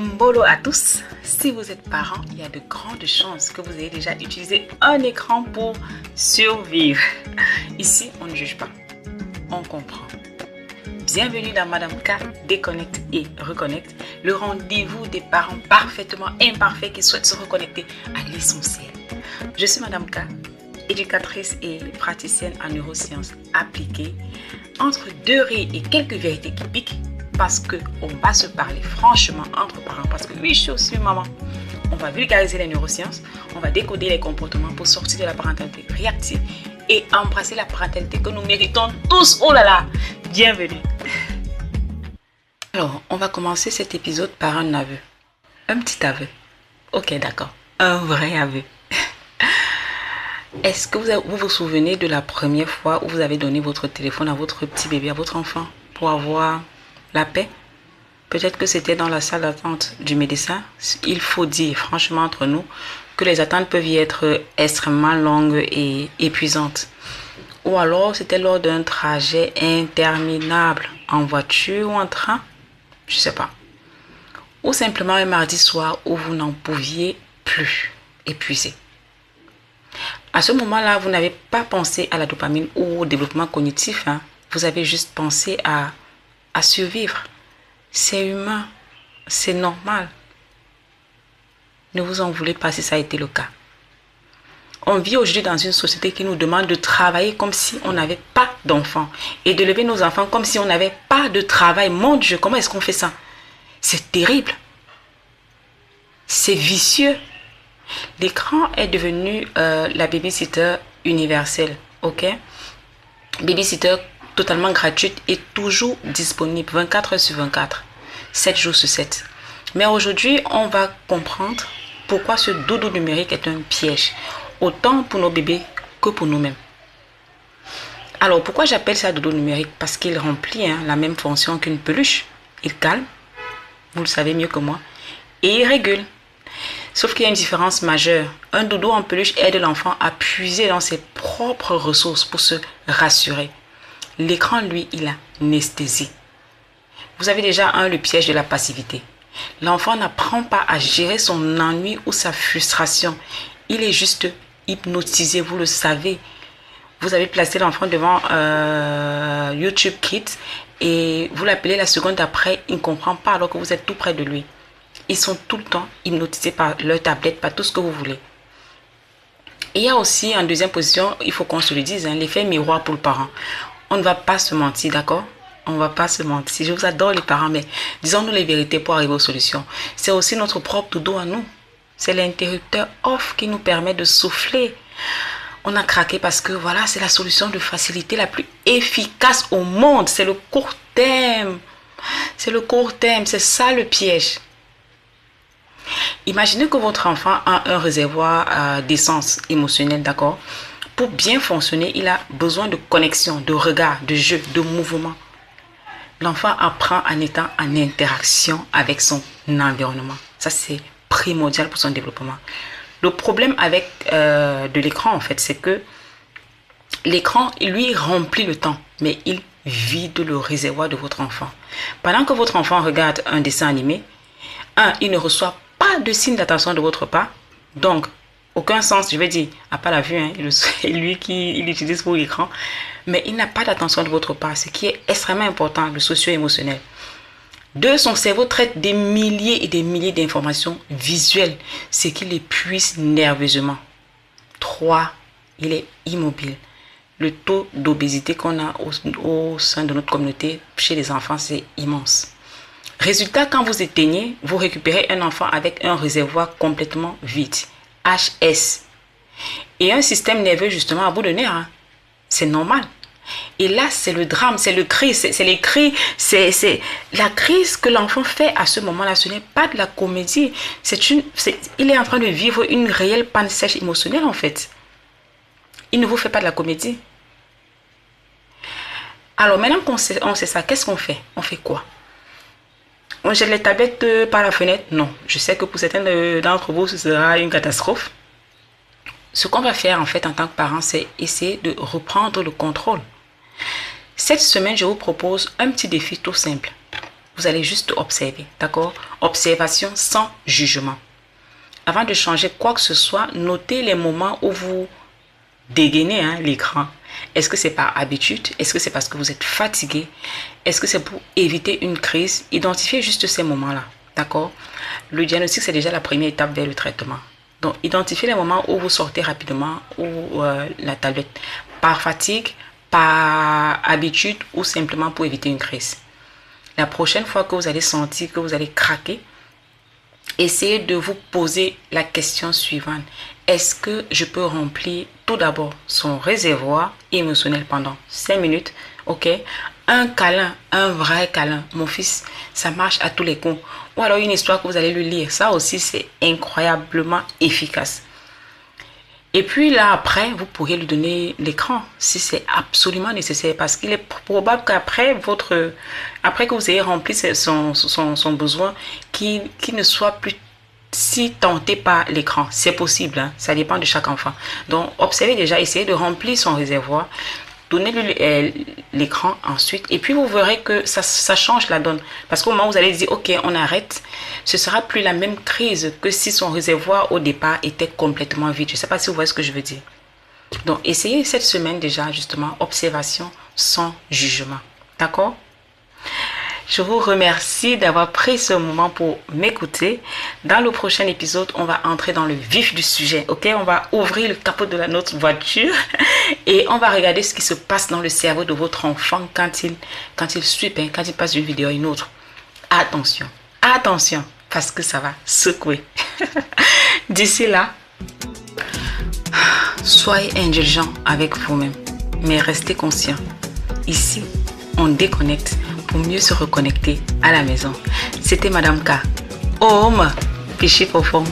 Mbolo à tous, si vous êtes parents, il y a de grandes chances que vous ayez déjà utilisé un écran pour survivre. Ici, on ne juge pas, on comprend. Bienvenue dans Madame K, déconnecte et reconnecte, le rendez-vous des parents parfaitement imparfaits qui souhaitent se reconnecter à l'essentiel. Je suis Madame K, éducatrice et praticienne en neurosciences appliquées, entre deux rires et quelques vérités qui piquent, parce qu'on va se parler franchement entre parents, parce que oui, je suis aussi maman. On va vulgariser les neurosciences, on va décoder les comportements pour sortir de la parentalité réactive et embrasser la parentalité que nous méritons tous. Oh là là, bienvenue. Alors, on va commencer cet épisode par un aveu. Un petit aveu. Ok, d'accord. Un vrai aveu. Est-ce que vous vous souvenez de la première fois où vous avez donné votre téléphone à votre petit bébé, à votre enfant, pour avoir la paix? Peut-être que c'était dans la salle d'attente du médecin. Il faut dire, franchement, entre nous, que les attentes peuvent y être extrêmement longues et épuisantes. Ou alors, c'était lors d'un trajet interminable, en voiture ou en train, je ne sais pas. Ou simplement un mardi soir où vous n'en pouviez plus, épuisé. À ce moment-là, vous n'avez pas pensé à la dopamine ou au développement cognitif. Vous avez juste pensé à survivre. C'est humain, c'est normal. Ne vous en voulez pas si ça a été le cas. On vit aujourd'hui dans une société qui nous demande de travailler comme si on n'avait pas d'enfants et de lever nos enfants comme si on n'avait pas de travail. Mon Dieu, comment est-ce qu'on fait ça? C'est terrible. C'est vicieux. L'écran est devenu la babysitter universelle, ok? Babysitter totalement gratuite et toujours disponible 24 heures sur 24, 7 jours sur 7. Mais aujourd'hui, on va comprendre pourquoi ce dodo numérique est un piège, autant pour nos bébés que pour nous-mêmes. Alors, pourquoi j'appelle ça dodo numérique? Parce qu'il remplit la même fonction qu'une peluche. Il calme, vous le savez mieux que moi, et il régule. Sauf qu'il y a une différence majeure. Un dodo en peluche aide l'enfant à puiser dans ses propres ressources pour se rassurer. L'écran, lui, il anesthésie. Vous avez déjà le piège de la passivité. L'enfant n'apprend pas à gérer son ennui ou sa frustration. Il est juste hypnotisé, vous le savez. Vous avez placé l'enfant devant YouTube Kids et vous l'appelez la seconde d'après, il ne comprend pas alors que vous êtes tout près de lui. Ils sont tout le temps hypnotisés par leur tablette, par tout ce que vous voulez. Et il y a aussi en deuxième position, il faut qu'on se le dise, l'effet miroir pour le parent. On ne va pas se mentir, d'accord? On ne va pas se mentir. Je vous adore les parents, mais disons-nous les vérités pour arriver aux solutions. C'est aussi notre propre dodo à nous. C'est l'interrupteur off qui nous permet de souffler. On a craqué parce que voilà, c'est la solution de facilité la plus efficace au monde. C'est le court terme. C'est le court terme. C'est ça le piège. Imaginez que votre enfant a un réservoir d'essence émotionnelle, d'accord? Pour bien fonctionner, il a besoin de connexion, de regard, de jeu, de mouvement. L'enfant apprend en étant en interaction avec son environnement. Ça, c'est primordial pour son développement. Le problème avec de l'écran, en fait, c'est que l'écran, lui, remplit le temps, mais il vide le réservoir de votre enfant. Pendant que votre enfant regarde un dessin animé, il ne reçoit pas de signe d'attention de votre part. Donc, aucun sens, je vais dire, à part la vue, lui qui utilise pour l'écran, mais il n'a pas d'attention de votre part, ce qui est extrêmement important, le socio-émotionnel. 2, son cerveau traite des milliers et des milliers d'informations visuelles, ce qui l'épuise nerveusement. 3, il est immobile. Le taux d'obésité qu'on a au sein de notre communauté chez les enfants, c'est immense. Résultat, quand vous éteignez, vous récupérez un enfant avec un réservoir complètement vide. HS. Et un système nerveux justement à bout de nerfs. C'est normal. Et là, c'est le drame, c'est le cri, c'est les cris, c'est la crise que l'enfant fait à ce moment-là. Ce n'est pas de la comédie. Il est en train de vivre une réelle panne sèche émotionnelle en fait. Il ne vous fait pas de la comédie. Alors maintenant qu'on sait ça, qu'est-ce qu'on fait? On fait quoi? On jette les tablettes par la fenêtre? Non. Je sais que pour certains d'entre vous, ce sera une catastrophe. Ce qu'on va faire en fait en tant que parent, c'est essayer de reprendre le contrôle. Cette semaine, je vous propose un petit défi tout simple. Vous allez juste observer, d'accord? Observation sans jugement. Avant de changer quoi que ce soit, notez les moments où vous dégainez l'écran. Est-ce que c'est par habitude? Est-ce que c'est parce que vous êtes fatigué? Est-ce que c'est pour éviter une crise? Identifiez juste ces moments-là, d'accord? Le diagnostic, c'est déjà la première étape vers le traitement. Donc, identifiez les moments où vous sortez rapidement ou la tablette. Par fatigue, par habitude ou simplement pour éviter une crise. La prochaine fois que vous allez sentir que vous allez craquer, essayez de vous poser la question suivante. Est-ce que je peux remplir tout d'abord son réservoir émotionnel pendant 5 minutes? Ok. Un câlin, un vrai câlin. Mon fils, ça marche à tous les coups. Ou alors une histoire que vous allez lui lire. Ça aussi, c'est incroyablement efficace. Et puis là, après, vous pourrez lui donner l'écran si c'est absolument nécessaire. Parce qu'il est probable qu'après après que vous ayez rempli son besoin, qu'il ne soit plus si tenté par l'écran. C'est possible, hein? Ça dépend de chaque enfant. Donc, observez déjà, essayez de remplir son réservoir. Donnez-lui l'écran ensuite. Et puis, vous verrez que ça change la donne. Parce qu'au moment où vous allez dire, OK, on arrête, ce sera plus la même crise que si son réservoir au départ était complètement vide. Je ne sais pas si vous voyez ce que je veux dire. Donc, essayez cette semaine déjà, justement, observation sans jugement. D'accord? Je vous remercie d'avoir pris ce moment pour m'écouter. Dans le prochain épisode, on va entrer dans le vif du sujet. Ok, on va ouvrir le capot de notre voiture et on va regarder ce qui se passe dans le cerveau de votre enfant quand il suit, quand il passe d'une vidéo à une autre. Attention, attention, parce que ça va secouer. D'ici là, soyez indulgents avec vous-même, mais restez conscients. Ici, on déconnecte pour mieux se reconnecter à la maison. C'était Madame K. Home, Pichi Profond.